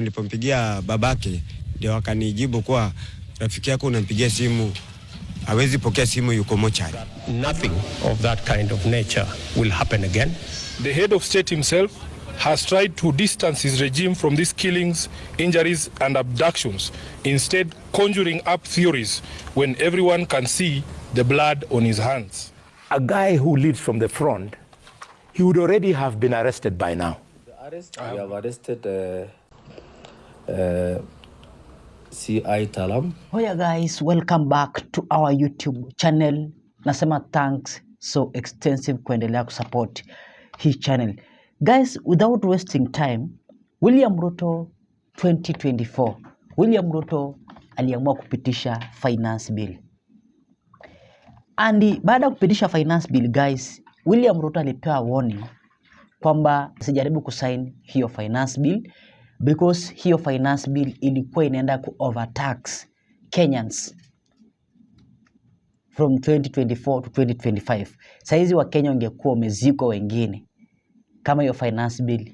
nilipompigia babake ndio wakanijibu kwa rafiki yako unampigia simu hawezi pokea simu yuko mochari. Nothing of that kind of nature will happen again. The head of state himself has tried to distance his regime from these killings, injuries and abductions, instead conjuring up theories when everyone can see the blood on his hands. A guy who leads from the front, he would already have been arrested by now. We have arrested CI Talam. Hiya guys, welcome back to our YouTube channel. Nasema thanks so extensive kuendelea kusupport hii channel. Guys, without wasting time, William Ruto 2024. William Ruto aliamua kupitisha finance bill. And baada kupitisha finance bill guys, William Ruto alipewa warning kwamba sijaribu kusign hiyo finance bill because hiyo finance bill ilikuwa inaenda ku overtax Kenyans from 2024 to 2025. Saizi wa Kenya ungekuwa umeziko wengine kama hiyo finance bill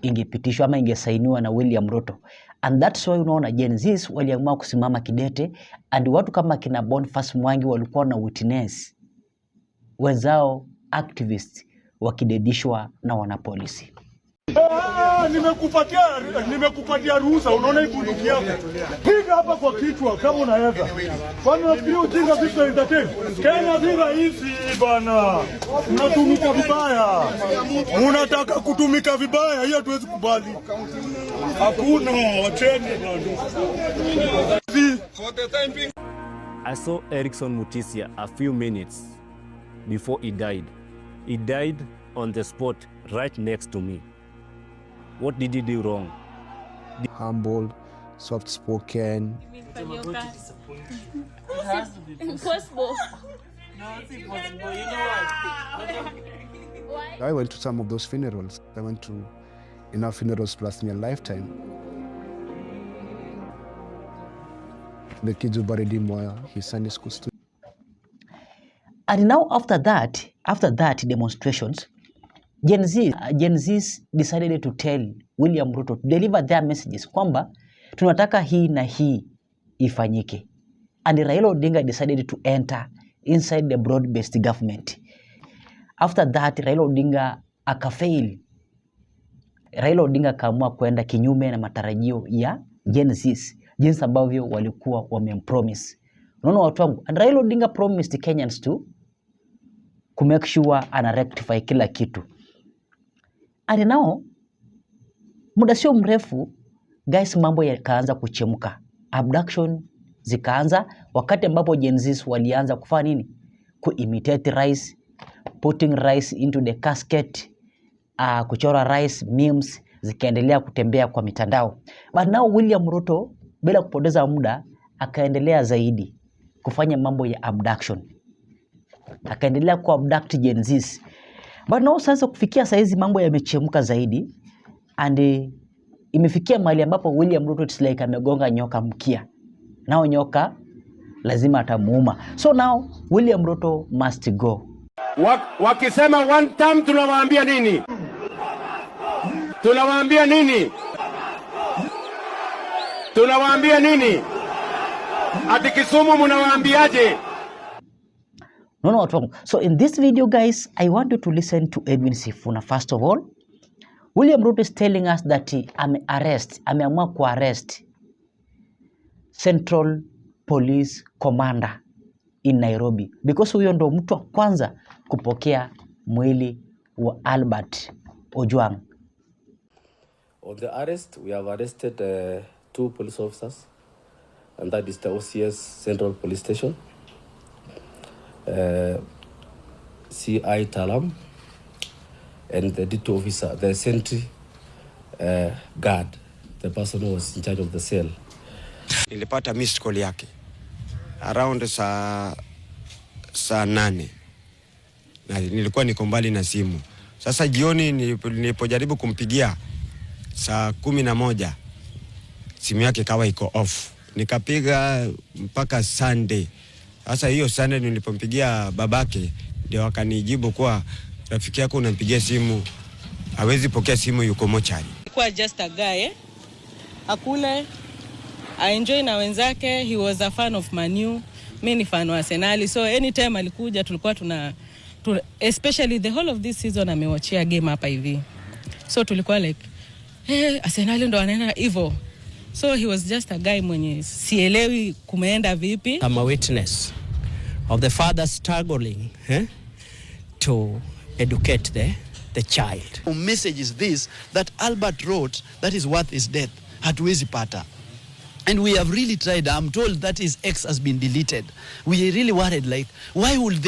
ingepitishwa ama ingesainiwa na William Ruto. And that's why unaona Gen Zs waliamua kusimama kidete, and watu kama kina Boniface Mwangi walikuwa na witness wenzao activists wakidedishwa na wanapolisi. Nimekupatia ruhusa, unaona hii bunduki yako. Piga hapa kwa kichwa kama unaweza. Kwani unafikiri ujinga vipi entertain? Kenya vinga hivi bana. Unatumika vibaya. Unataka kutumika vibaya, hiyo hatuwezi kubali. Hakuna wacheni bana. I saw Erickson Mutisia a few minutes before he died. He died on the spot right next to me. What did he do wrong? Humble, soft-spoken. Impossible. No, it's impossible. You know what? Why? I went to some of those funerals. I went to enough funerals to last me a lifetime. The kids who buried him were his Sunday school students. And now after that demonstrations, Gen Zs decided to tell William Ruto to deliver their messages kwamba tunataka hii na hii ifanyike. And Raila Odinga decided to enter inside the broad-based government. After that, Raila Odinga akafail. Raila Odinga kaamua kwenda kinyume na matarajio ya Gen Zs, jinsi ambavyo walikuwa wamempromise. Unaona watu wangu, and Raila Odinga promised Kenyans to make sure ana rectify kila kitu. And now, muda sio mrefu, guys, mambo yakaanza kuchemka. Abduction zikaanza wakati ambapo Gen Zs walianza kufanya nini? Imitate rice, putting rice into the casket, kuchora rice, memes, zikaendelea kutembea kwa mitandao. But now William Ruto, bila kupoteza muda, akaendelea zaidi kufanya mambo ya abduction. Akaendelea kuabduct Gen Zs. But now sasa kufikia saizi mambo yamechemka zaidi, and imefikia mahali ambapo William Ruto it's like amegonga nyoka mkia. Nao nyoka lazima atamuuma. So now William Ruto must go. Wakisema one term tunawaambia nini? Tunawaambia nini? Tunawaambia nini? Ati Kisumu mnawaambiaje? No, wrong. So in this video, guys, I want you to listen to Edwin Sifuna. First of all, William Ruto is telling us that ameamua kuarrest Central Police Commander in Nairobi, because huyo ndo mtu wa kwanza kupokea mwili wa Albert Ojwang. On the arrest, we have arrested 2 police officers, and that is the OCS Central Police Station. CI Talam and the DITO officer, the sentry guard, the person who was in charge of the cell. Nilipata missed call yake around saa 8 na nilikuwa niko mbali na simu. Sasa jioni nilipojaribu kumpigia saa 11 simu yake kawa iko off. Nikapiga mpaka Sunday. Sasa hiyo Sunday nilipompigia babake ndio wakanijibu kwa rafiki yako unampigia simu hawezi pokea simu yuko mochari. Kwa just a guy akule, aenjoy na wenzake. He was a fan of Man U. Mimi ni fan wa Arsenal. So anytime alikuja tulikuwa especially the whole of this season amewachia game hapa hivi. So tulikuwa like, Arsenal ndo anaenda hivyo. So he was just a guy mwenye sielewi kumeenda vipi. I'm a witness of the father struggling to educate the child. The message is this, that Albert wrote, that his worth is death. Hatuwezi pata. And we have really tried. I'm told that his X has been deleted. We are really worried, like, why would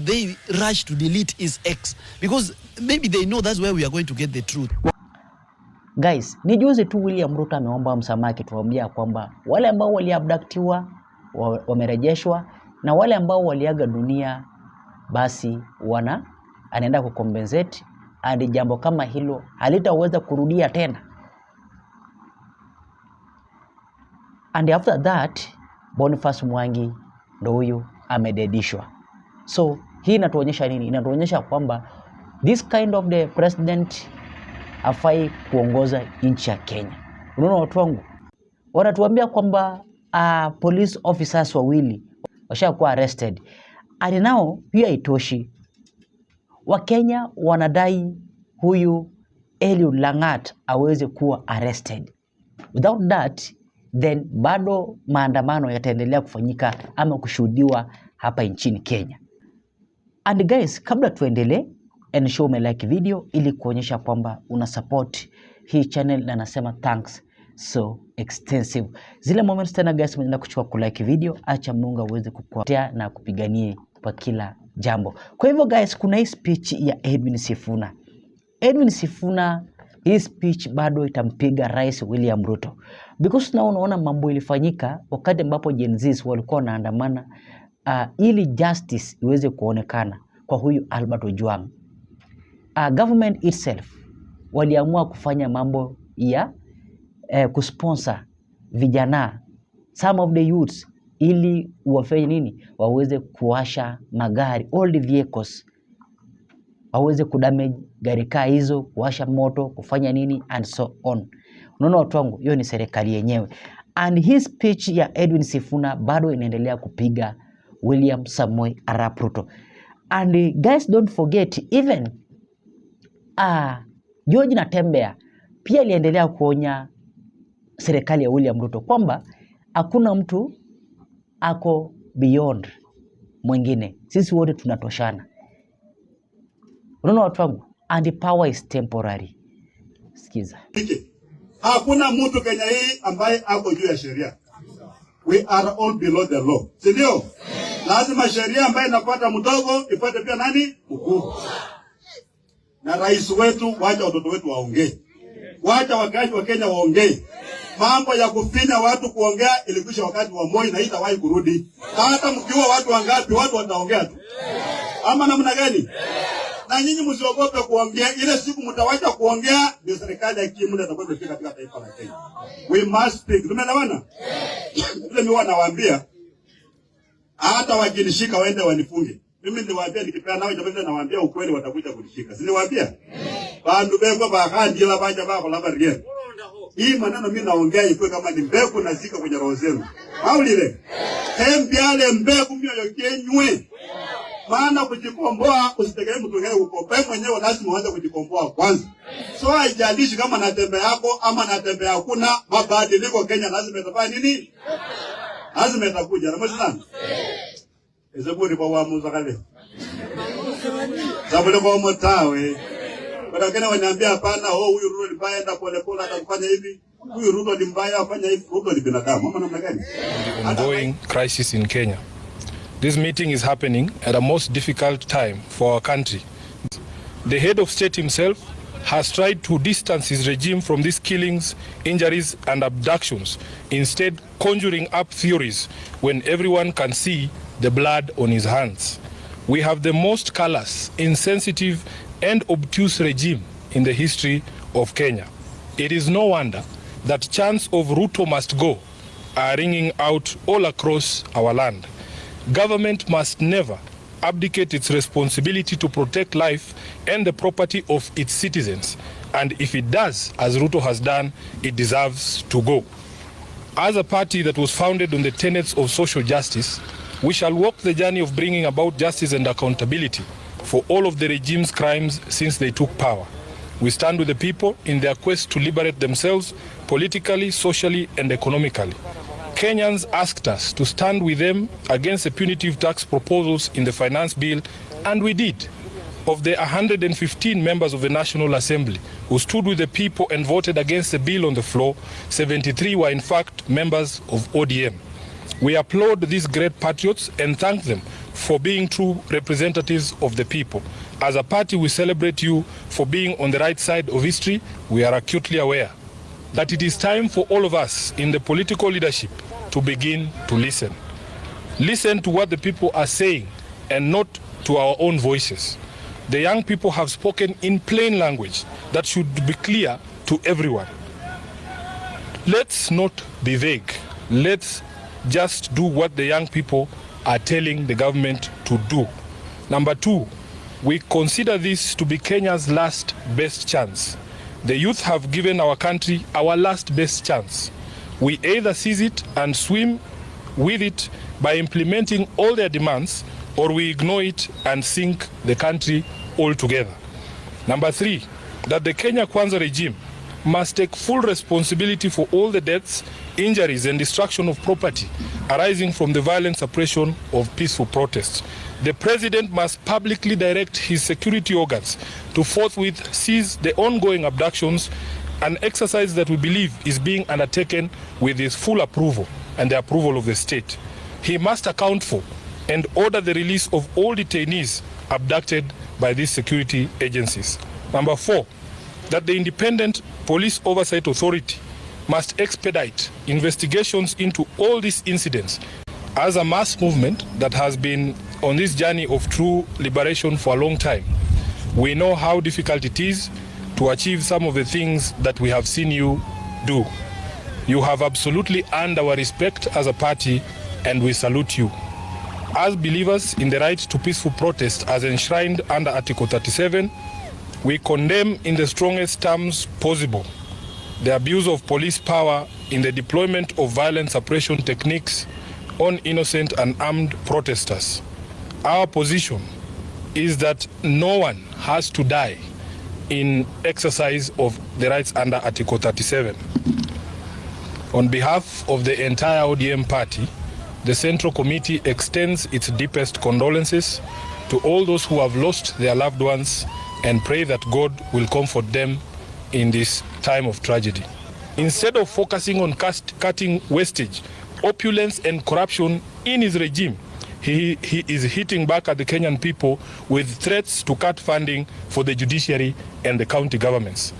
they rush to delete his X? Because maybe they know that's where we are going to get the truth. Guys, ni juzi tu William Ruto ameomba msamaha akituambia kwamba wale ambao waliabductiwa wamerejeshwa na wale ambao waliaga dunia basi anaenda kucompensate, hadi jambo kama hilo halitaweza kurudia tena. And after that, Boniface Mwangi ndo huyu amededishwa. So hii inatuonyesha nini? Inatuonyesha kwamba this kind of the president hafai kuongoza nchi ya Kenya. Unaona watu wangu? Wanatuambia kwamba police officers wawili washakuwa arrested. And now hiyo haitoshi. Wakenya wanadai huyu Eliud Langat aweze kuwa arrested. Without that, then bado maandamano yataendelea kufanyika ama kushuhudiwa hapa nchini Kenya. And guys, kabla tuendelee, ensure ume like video ili kuonyesha kwamba una support hii channel, na nasema thanks so extensive. Zile moments tena guys, mnaenda kuchukua ku like video, acha Mungu aweze kukutetea na kupiganie kwa kila jambo. Kwa hivyo guys, kuna hii speech ya Edwin Sifuna. Edwin Sifuna, hii speech bado itampiga Rais William Ruto. Because unaona mambo ilifanyika wakati ambapo Gen Z walikuwa wanaandamana ili justice iweze kuonekana kwa huyu Albert Ojwang. Government itself waliamua kufanya mambo ya kusponsor vijana, some of the youths, ili wafanye nini? Waweze kuwasha magari, old vehicles, waweze kudamage gari kaa hizo, kuwasha moto, kufanya nini and so on. Unaona watu wangu, hiyo ni serikali yenyewe. And his speech ya Edwin Sifuna bado inaendelea kupiga William Samoei Arap Ruto. And guys, don't forget, even George Natembea pia aliendelea kuonya serikali ya William Ruto kwamba hakuna mtu ako beyond mwingine, sisi wote tunatoshana. Unaona watu wangu, and power is temporary. Sikiza. Hakuna mtu Kenya hii ambaye ako juu ya sheria. We are all below the law. Si ndio? Lazima sheria ambayo inafuata mdogo ifuate pia nani? Mkubwa. Na rais wetu, wacha watoto wetu waongee. Wacha wakazi wa Kenya waongee. Mambo ya kufinya watu kuongea ilikwisha wakati wa Moi na haitawahi kurudi. Hata mkiwa watu wangapi, watu wataongea tu. Ama namna gani? Na nyinyi msiogope kuongea. Ile siku mtawacha kuongea, ndio serikali ya kimla itakuwa imefika katika taifa la Kenya. We must speak. Tumeelewana? Ile mimi wanawaambia hata wakilishika waende wanifunge. Mimi niliwaambia nikipea nao jamani, nawaambia ukweli watakuja kunishika. Si niliwaambia? Bandu beko bakandila baje bako laba rie. Hii maneno mimi naongea iko kama ni mbegu nazika kwenye roho zenu. Maulile. Hembiale mbegu mioyo kenywe. Maana kujikomboa usitegemee mtu mwingine kukomboa, mwenyewe lazima uanze kujikomboa kwanza. So haijalishi kama natembea yako ama natembea hakuna, mabadiliko Kenya lazima itafanya nini? Lazima itakuja. Na mwisho Ezeburi kwa waamuza kale. Zabule kwa mtawe. Kwa Kenya wanaambia hapana, huyu Ruto ni mbaya, enda pole pole atakufanya hivi. Huyu Ruto ni mbaya, afanya hivi. Ruto ni binadamu. Mama namna gani? Ongoing crisis in Kenya. This meeting is happening at a most difficult time for our country. The head of state himself has tried to distance his regime from these killings, injuries and abductions, instead conjuring up theories when everyone can see the blood on his hands. We have the most callous, insensitive and obtuse regime in the history of Kenya. It is no wonder that chants of Ruto must go are ringing out all across our land. Government must never abdicate its responsibility to protect life and the property of its citizens And if it does, as RUTO has done, it deserves to go. As a party that was founded on the tenets of social justice, we shall walk the journey of bringing about justice and accountability for all of the regime's crimes since they took power. We stand with the people in their quest to liberate themselves politically, socially, and economically. Kenyans asked us to stand with them against the punitive tax proposals in the finance bill, and we did. Of the 115 members of the National Assembly who stood with the people and voted against the bill on the floor, 73 were in fact members of ODM. We applaud these great patriots and thank them for being true representatives of the people. As a party, we celebrate you for being on the right side of history. We are acutely aware that it is time for all of us in the political leadership to begin to listen. Listen to what the people are saying and not to our own voices. The young people have spoken in plain language that should be clear to everyone. Let's not be vague. Let's just do what the young people are telling the government to do. Number two, we consider this to be Kenya's last best chance. The youth have given our country our last best chance. We either seize it and swim with it by implementing all their demands, or we ignore it and sink the country altogether. Number three, that the Kenya Kwanza regime must take full responsibility for all the deaths, injuries, and destruction of property arising from the violent suppression of peaceful protests. The president must publicly direct his security organs to forthwith seize the ongoing abductions, an exercise that we believe is being undertaken with his full approval and the approval of the state. He must account for and order the release of all detainees abducted by these security agencies. Number four, that the Independent Police Oversight Authority must expedite investigations into all these incidents. As a mass movement that has been on this journey of true liberation for a long time, we know how difficult it is to achieve some of the things that we have seen you do. You have absolutely earned our respect as a party, and we salute you. As believers in the right to peaceful protest as enshrined under Article 37, we condemn in the strongest terms possible the abuse of police power in the deployment of violent suppression techniques on innocent and armed protesters. Our position is that no one has to die in exercise of the rights under Article 37. On behalf of the entire ODM party, the Central Committee extends its deepest condolences to all those who have lost their loved ones and pray that God will comfort them in this time of tragedy. Instead of focusing on cutting wastage, opulence, and corruption in his regime, he is hitting back at the Kenyan people with threats to cut funding for the judiciary and the county governments.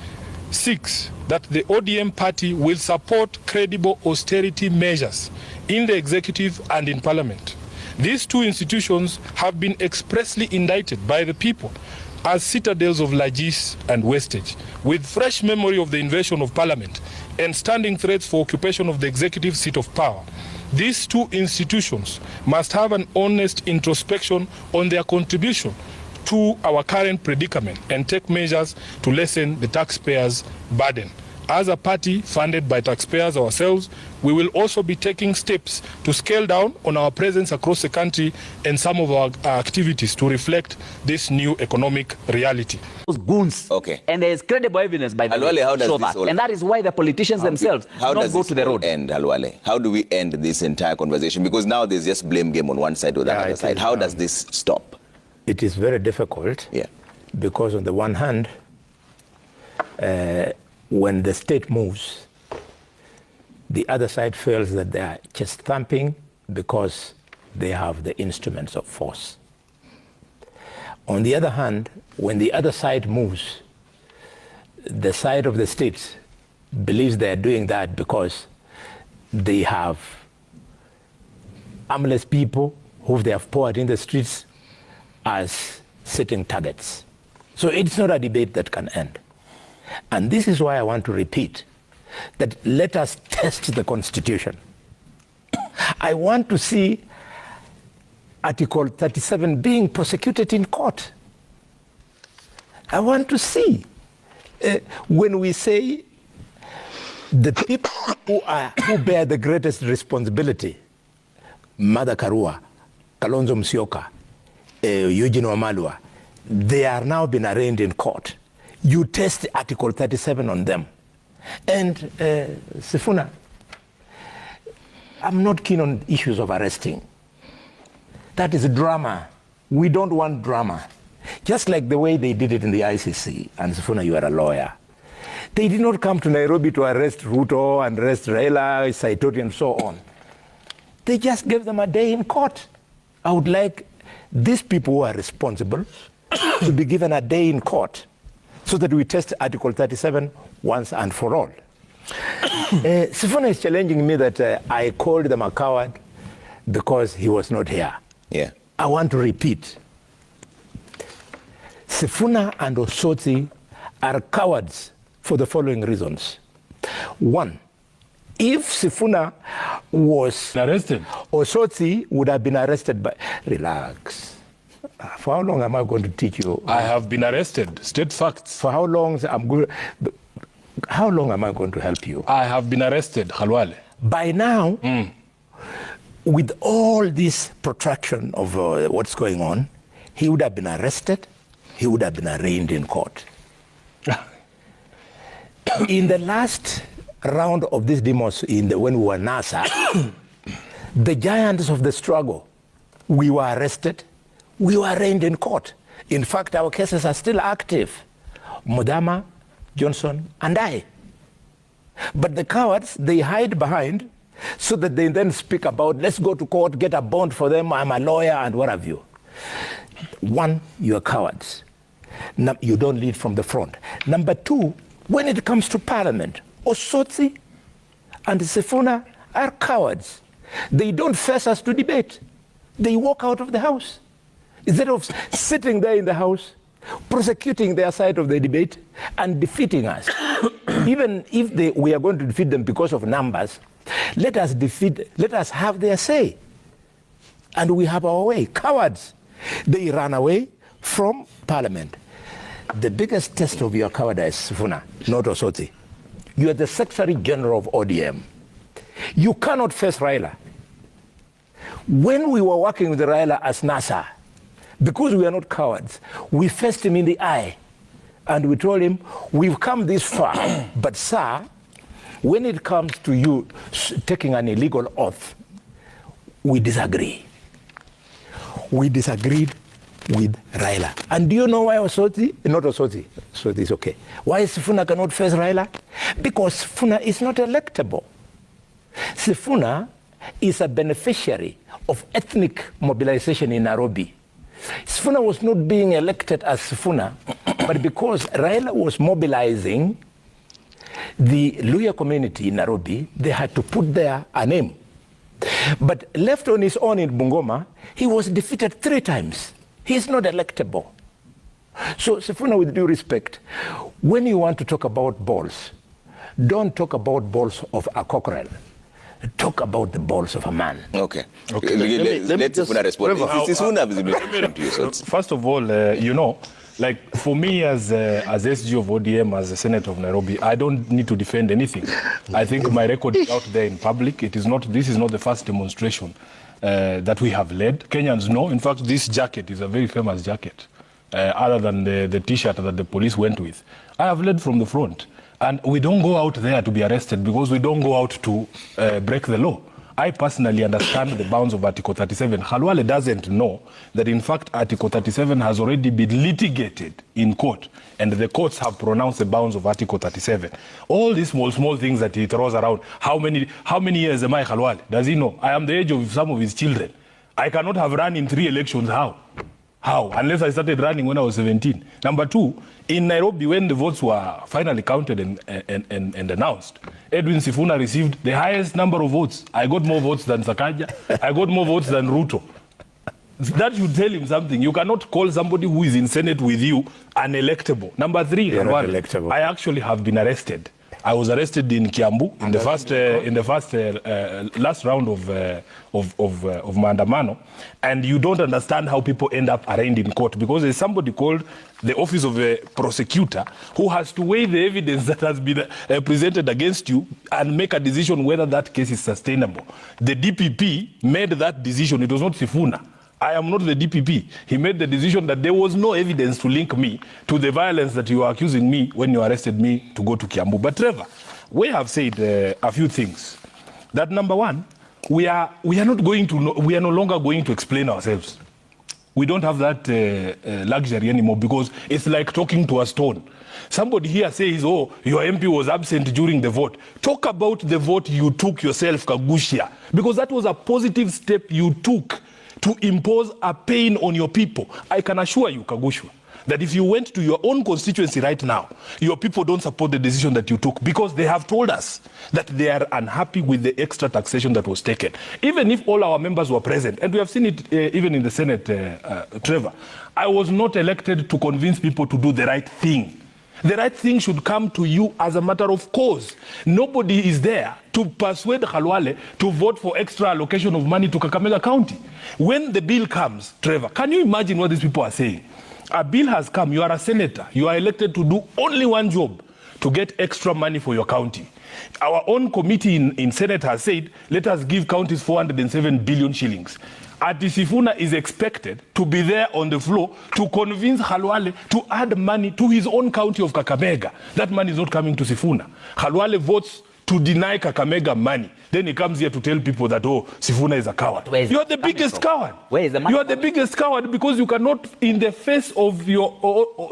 6, that the ODM party will support credible austerity measures in the executive and in parliament. These two institutions have been expressly indicted by the people as citadels of largesse and wastage, with fresh memory of the invasion of parliament and standing threats for occupation of the executive seat of power. These two institutions must have an honest introspection on their contribution to our current predicament and take measures to lessen the taxpayers' burden. As a party funded by taxpayers ourselves, we will also be taking steps to scale down on our presence across the country and some of our activities to reflect this new economic reality. Those goons. Okay. And there is credible evidence by the way how does show this that. all, and that is why the politicians themselves do not go to the road. End, Halwale? How do we end this entire conversation? Because now there's just blame game on one side or the other side. How does this stop? It is very difficult. Yeah. Because on the one hand, when the state moves, the other side feels that they are chest thumping because they have the instruments of force. On the other hand, when the other side moves, the side of the state believes they are doing that because they have armless people who they have poured in the streets as sitting targets. So it's not a debate that can end. And this is why I want to repeat that let us test the Constitution. I want to see Article 37 being prosecuted in court. I want to see when we say the people who bear the greatest responsibility, Mother Karua, Kalonzo Musyoka, Eugene Wamalwa, they are now being arraigned in court. You test Article 37 on them. And Sifuna, I'm not keen on issues of arresting. That is drama. We don't want drama. Just like the way they did it in the ICC, and Sifuna, you are a lawyer. They did not come to Nairobi to arrest RUTO and arrest RAILA, Saitoti, and so on. They just gave them a day in court. I would like these people who are responsible to be given a day in court so that we test Article 37 once and for all. Sifuna is challenging me that I called them a coward because he was not here. Yeah. I want to repeat. Sifuna and Osotsi are cowards for the following reasons. One, if Sifuna was arrested, Osotsi would have been arrested by... Relax. For how long am I going to teach you? I have been arrested. State facts. For how long am I going to help you? I have been arrested, Khalwale. By now, with all this protraction of what's going on, he would have been arrested, he would have been arraigned in court. In the last round of this demos, when we were NASA, the giants of the struggle, we were arrested, we were arraigned in court. In fact, our cases are still active. Mudama, Johnson, and I. But the cowards, they hide behind so that they then speak about, let's go to court, get a bond for them, I'm a lawyer, and what have you. One, you're cowards. You don't lead from the front. Number two, when it comes to parliament, Osotsi and Sifuna are cowards. They don't face us to debate. They walk out of the house. Instead of sitting there in the house, prosecuting their side of the debate and defeating us. Even if we are going to defeat them because of numbers, let us have their say. And we have our way. Cowards, they ran away from parliament. The biggest test of your cowardice, Sifuna, not Osotsi. You are the Secretary General of ODM. You cannot face RAILA. When we were working with RAILA as NASA, because we are not cowards, we faced him in the eye and we told him, we've come this far, but sir, when it comes to you taking an illegal oath, we disagree. We disagreed with RAILA. And do you know why Osotsi? Not Osotsi. Osotsi is okay. Why Sifuna cannot face RAILA? Because Sifuna is not electable. Sifuna is a beneficiary of ethnic mobilization in Nairobi. Sifuna was not being elected as Sifuna, but because RAILA was mobilizing the Luhya community in Nairobi, they had to put there a name. But left on his own in Bungoma, he was defeated 3 times. He is not electable. So Sifuna, with due respect, when you want to talk about balls, don't talk about balls of a cockerel. Talk about the balls of a man. Okay. Let Sifuna respond. First of all, you know, like for me as SG of ODM, as the Senator of Nairobi, I don't need to defend anything. I think my record is out there in public. This is not the first demonstration that we have led. Kenyans know. In fact, this jacket is a very famous jacket, other than the T-shirt that the police went with. I have led from the front. And we don't go out there to be arrested because we don't go out to break the law. I personally understand the bounds of Article 37. Khalwale doesn't know that, in fact, Article 37 has already been litigated in court, and the courts have pronounced the bounds of Article 37. All these small things that he throws around, how many years am I, Khalwale? Does he know? I am the age of some of his children. I cannot have run in 3 elections. How? Unless I started running when I was 17. Number two, in Nairobi, when the votes were finally counted and announced, Edwin Sifuna received the highest number of votes. I got more votes than Sakaja. I got more votes than RUTO. That should tell him something. You cannot call somebody who is in Senate with you unelectable. Number three, I actually have been arrested. I was arrested in Kiambu in the first last round of maandamano, and you don't understand how people end up arraigned in court, because there's somebody called the office of a prosecutor who has to weigh the evidence that has been presented against you and make a decision whether that case is sustainable. The DPP made that decision. It was not Sifuna. I am not the DPP. He made the decision that there was no evidence to link me to the violence that you are accusing me when you arrested me to go to Kiambu. But Trevor, we have said a few things. That number one, we are no longer going to explain ourselves. We don't have that luxury anymore, because it's like talking to a stone. Somebody here says, oh, your MP was absent during the vote. Talk about the vote you took yourself, Kagushia, because that was a positive step you took to impose a pain on your people. I can assure you, Kagushwa, that if you went to your own constituency right now, your people don't support the decision that you took, because they have told us that they are unhappy with the extra taxation that was taken. Even if all our members were present, and we have seen it even in the Senate, Trevor, I was not elected to convince people to do the right thing. The right thing should come to you as a matter of course. Nobody is there to persuade Khalwale to vote for extra allocation of money to Kakamega County. When the bill comes, Trevor, can you imagine what these people are saying? A bill has come, you are a senator, you are elected to do only one job, to get extra money for your county. Our own committee in Senate has said, let us give counties 407 billion shillings. Ati Sifuna is expected to be there on the floor to convince Khalwale to add money to his own county of Kakamega. That money is not coming to Sifuna. Khalwale votes to deny Kakamega money. Then he comes here to tell people that, oh, Sifuna is a coward. You are the biggest coward. Where is the money? You are the biggest coward, because you cannot, in the face of your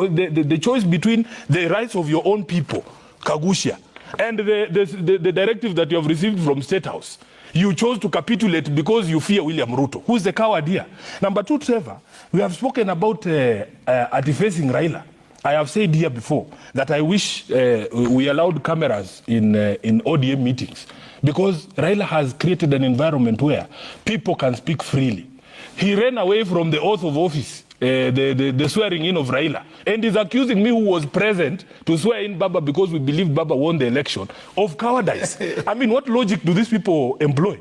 the choice between the rights of your own people, Kagushia, and the directive that you have received from State House, you chose to capitulate because you fear William Ruto. Who's the coward here? Number two, Trevor, we have spoken about defacing RAILA. I have said here before that I wish we allowed cameras in ODM meetings, because RAILA has created an environment where people can speak freely. He ran away from the oath of office, the swearing in of RAILA, and is accusing me, who was present, to swear in Baba because we believe Baba won the election, of cowardice. I mean, what logic do these people employ?